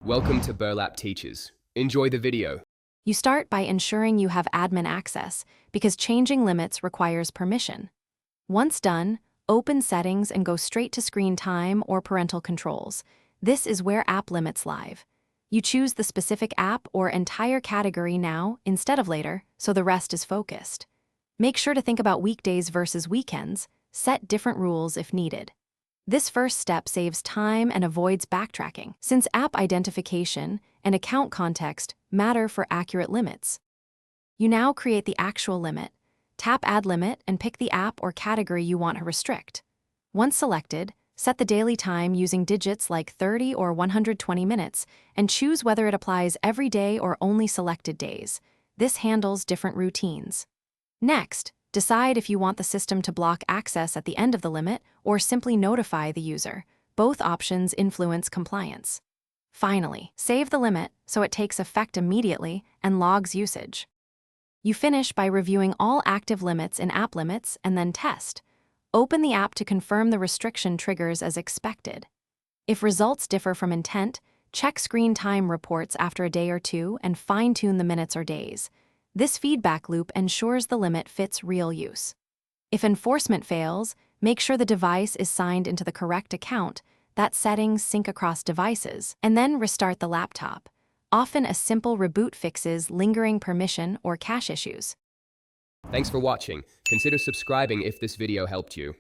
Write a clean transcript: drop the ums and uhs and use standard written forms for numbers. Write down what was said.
Welcome to Burlap Teachers. Enjoy the video. You start by ensuring you have admin access because changing limits requires permission. Once done, open Settings and go straight to Screen Time or Parental Controls. This is where App Limits live. You choose the specific app or entire category now instead of later, so the rest is focused. Make sure to think about weekdays versus weekends. Set different rules if needed. This first step saves time and avoids backtracking, since app identification and account context matter for accurate limits. You now create the actual limit. Tap Add Limit and pick the app or category you want to restrict. Once selected, set the daily time using digits like 30 or 120 minutes and choose whether it applies every day or only selected days. This handles different routines. Next, decide if you want the system to block access at the end of the limit or simply notify the user. Both options influence compliance. Finally, save the limit so it takes effect immediately and logs usage. You finish by reviewing all active limits in App Limits and then test. Open the app to confirm the restriction triggers as expected. If results differ from intent, check screen time reports after a day or two and fine-tune the minutes or days. This feedback loop ensures the limit fits real use. If enforcement fails, make sure the device is signed into the correct account, that settings sync across devices, and then restart the laptop. Often a simple reboot fixes lingering permission or cache issues. Thanks for watching. Consider subscribing if this video helped you.